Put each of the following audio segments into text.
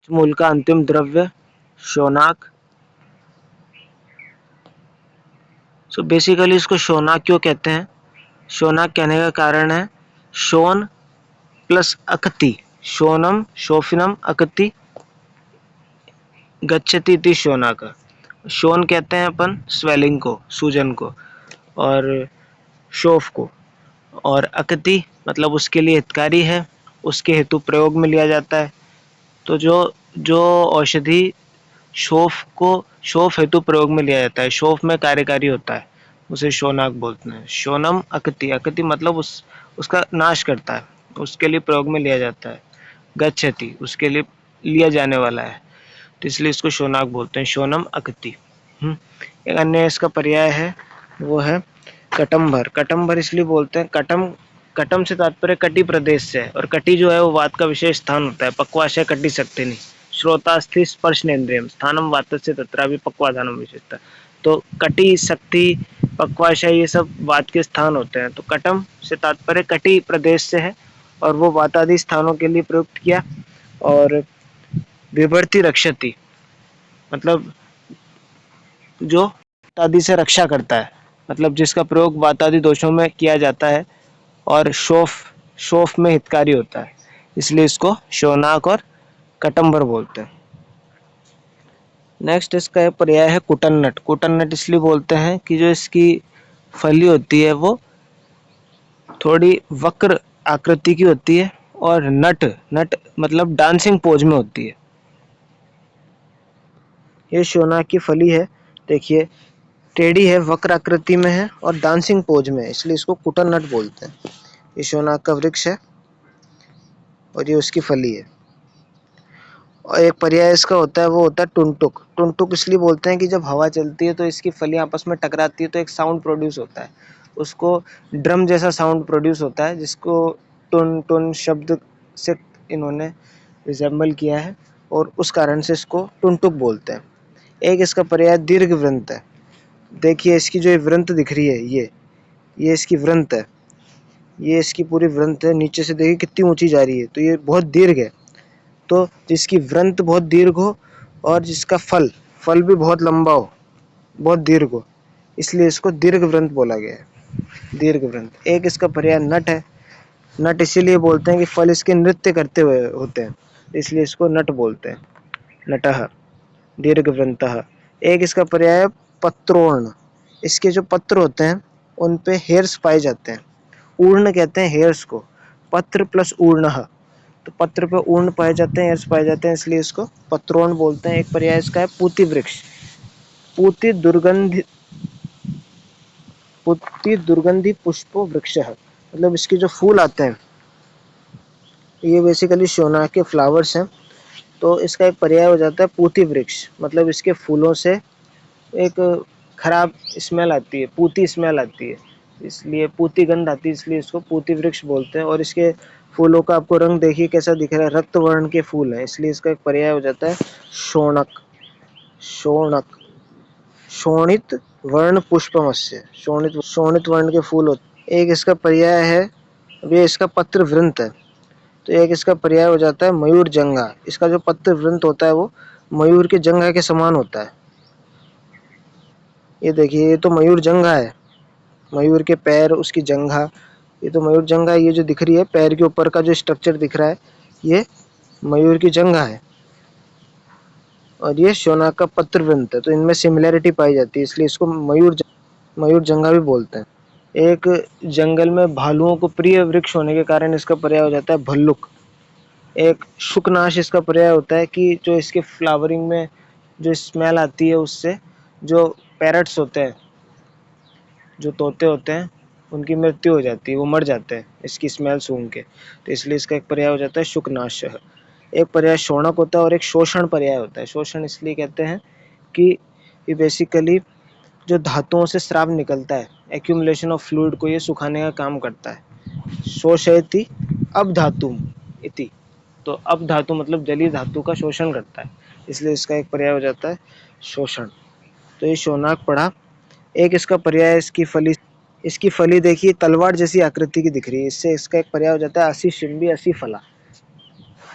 मूल का अंतिम द्रव्य शोनाक। सो बेसिकली इसको शोनाक क्यों कहते हैं? शोनाक कहने का कारण है शोन प्लस अकति, शोनम शोफिनम अकति गच्छति इति शोनाक। शोन कहते हैं अपन स्वेलिंग को, सूजन को, और शोफ को, और अकति मतलब उसके लिए हितकारी है, उसके हेतु प्रयोग में लिया जाता है। तो जो जो औषधि शोफ हेतु प्रयोग में लिया जाता है, शोफ में कार्यकारी होता है, उसे शोनाक बोलते हैं। शोनम अकति, अकति मतलब उसका नाश करता है, उसके लिए प्रयोग में लिया जाता है। गच्छति उसके लिए लिया जाने वाला है, तो इसलिए इसको शोनाक बोलते हैं, शोनम अकति। एक अन्य इसका पर्याय है, वो है कटम्बर। कटम्बर इसलिए बोलते हैं, कटम से तात्पर्य कटी प्रदेश से है, और कटी जो है वो वात का विशेष स्थान होता है। पक्वाशय कटी शक्तिनी श्रोतास्थि स्पर्शनेन्द्रियम स्थानम वातस्य तत्रापि पक्वाधानम विशेषता। तो कटी शक्ति पक्वाशय ये सब वात के स्थान होते हैं। तो कटम से तात्पर्य कटी प्रदेश से है, और वो वातादि स्थानों के लिए प्रयुक्त किया। और विभर्ति रक्षति मतलब जो वातादि से रक्षा करता है, मतलब जिसका प्रयोग वातादि दोषों में किया जाता है, और शोफ में हितकारी होता है, इसलिए इसको शोनाक और कटम्बर बोलते हैं। नेक्स्ट इसका पर्याय है कुटन्नट। कुटन्नट इसलिए बोलते हैं कि जो इसकी फली होती है वो थोड़ी वक्र आकृति की होती है, और नट मतलब डांसिंग पोज में होती है। ये शोनाक की फली है, देखिए टेढ़ी है, वक्र आकृति में है, और डांसिंग पोज में है, इसलिए इसको कुटन्नट बोलते हैं। ये शोनाक का वृक्ष है, और ये उसकी फली है। और एक पर्याय इसका होता है, वो होता है टुनटुक। टुनटुक इसलिए बोलते हैं कि जब हवा चलती है तो इसकी फलियां आपस में टकराती है, तो एक साउंड प्रोड्यूस होता है, उसको ड्रम जैसा साउंड प्रोड्यूस होता है, जिसको टुन टुन शब्द से इन्होंने रिजेंबल किया है, और उस कारण से इसको टुनटुक बोलते हैं। एक इसका पर्याय दीर्घ वृंत है। देखिए इसकी जो वृंत दिख रही है, ये इसकी वृंत है, ये इसकी पूरी वृंत है, नीचे से देखिए कितनी ऊंची जा रही है, तो ये बहुत दीर्घ है। तो जिसकी वृंत बहुत दीर्घ हो, और जिसका फल भी बहुत लंबा हो, बहुत दीर्घ हो, इसलिए इसको दीर्घ वृंत बोला गया है, दीर्घ वृंत। एक इसका पर्याय नट है। नट इसीलिए बोलते हैं कि फल इसके नृत्य करते हुए होते हैं, इसलिए इसको नट बोलते हैं, नटः दीर्घ वृंतः। एक इसका पर्याय है पत्रोर्ण। इसके जो पत्र होते हैं उन पे हेयर्स पाए जाते हैं, ऊर्ण कहते हैं हेयर्स को, पत्र प्लस ऊर्णः, तो पत्र पे ऊर्ण पाए जाते हैं, हेयर्स पाए जाते हैं, इसलिए इसको पत्रोण बोलते हैं। एक पर्याय इसका है पूति वृक्ष। पूति दुर्गंधि पुष्पो वृक्ष है, मतलब इसके जो फूल आते हैं ये बेसिकली शोनाक के फ्लावर्स हैं, तो इसका एक पर्याय हो जाता है पूति वृक्ष, मतलब इसके फूलों से एक खराब स्मेल आती है, पूती स्मेल आती है, इसलिए पूती गंध आती है, इसलिए इसको पूती वृक्ष बोलते हैं। और इसके फूलों का आपको रंग देखिए कैसा दिख रहा है, रक्त वर्ण के फूल हैं, इसलिए इसका एक पर्याय हो जाता है शोणक। शोणक शोणित वर्ण पुष्पमस्य, शोणित वर्ण के फूल होते। एक इसका पर्याय है, वे इसका पत्र वृंत है, तो एक इसका पर्याय हो जाता है मयूर जंघा। इसका जो पत्र वृंत होता है वो मयूर के जंघा के समान होता है। ये देखिए ये तो मयूर जंघा है, मयूर के पैर, उसकी जंघा, ये तो मयूर जंघा, ये जो दिख रही है पैर के ऊपर का जो स्ट्रक्चर दिख रहा है ये मयूर की जंघा है, और ये शोनाक का पत्र वृंत है, तो इनमें सिमिलैरिटी पाई जाती है, इसलिए इसको मयूर जंघा भी बोलते हैं। एक जंगल में भालुओं को प्रिय वृक्ष होने के कारण इसका पर्याय हो जाता है भल्लुक। एक शुकनाश इसका पर्याय होता है कि जो इसके फ्लावरिंग में जो स्मेल आती है उससे जो पैरट्स होते हैं, जो तोते होते हैं, उनकी मृत्यु हो जाती है, वो मर जाते हैं इसकी स्मेल सूंघ के, तो इसलिए इसका एक पर्याय हो जाता है शुकनाश। एक पर्याय शोणक होता है, और एक शोषण पर्याय होता है। शोषण इसलिए कहते हैं कि ये बेसिकली जो धातुओं से स्राव निकलता है, एक्यूमुलेशन ऑफ फ्लूइड को ये सुखाने का काम करता है। शोषयति अब धातु इति, तो अब धातु मतलब जलीय धातु का शोषण करता है, इसलिए इसका एक पर्याय हो जाता है शोषण। तो ये शोनाक पढ़ा। एक इसका पर्याय इसकी फली देखिए तलवार जैसी आकृति की दिख रही है, इससे इसका एक पर्याय हो जाता है असी शिंबी असी फला।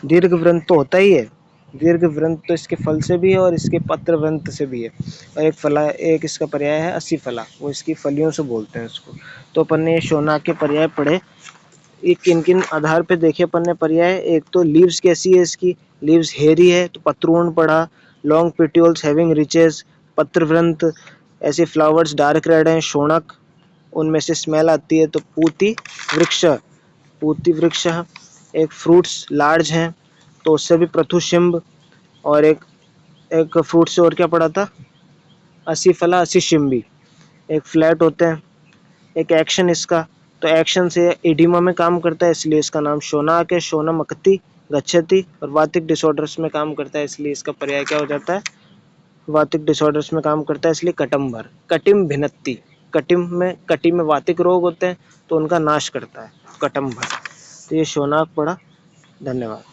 दीर्घ वृंत तो होता ही है, दीर्घ वृंत तो इसके फल से भी है और इसके पत्र वृंत से भी है। और एक इसका पर्याय है असी फला, वो इसकी फलियों से बोलते हैं उसको। तो अपन ने ये शोनाक के पर्याय पढ़े। ये किन किन आधार पे देखे अपन ने पर्याय। एक तो लीव्स कैसी है इसकी, लीव्स हेरी है तो पत्रोण पढ़ा। लॉन्ग पेट्यूल्स हैविंग रिचेस, पत्रवृंत, ऐसे फ्लावर्स डार्क रेड हैं। शोणक, उनमें से स्मेल आती है। तो पूति वृक्ष, पूति वृक्ष। एक फ्रूट्स लार्ज हैं तो उससे भी प्रथुशिम्ब। और एक एक फ्रूट से और क्या पढ़ा था, असी फला असी शिम्बी। एक फ्लैट होते हैं। एक एक्शन इसका, तो एक्शन से एडिमा में काम करता है इसलिए इसका नाम शोनाक है। शोनमक्ति गच्छति। और वातिक डिसऑर्डर्स में काम करता है इसलिए इसका पर्याय क्या हो जाता है, वातिक डिसऑर्डर्स में काम करता है इसलिए कटम्बर। कटिम भिन्नति, कटी में वातिक रोग होते हैं तो उनका नाश करता है कटम्बर। तो ये शोनाक पढ़ा। धन्यवाद।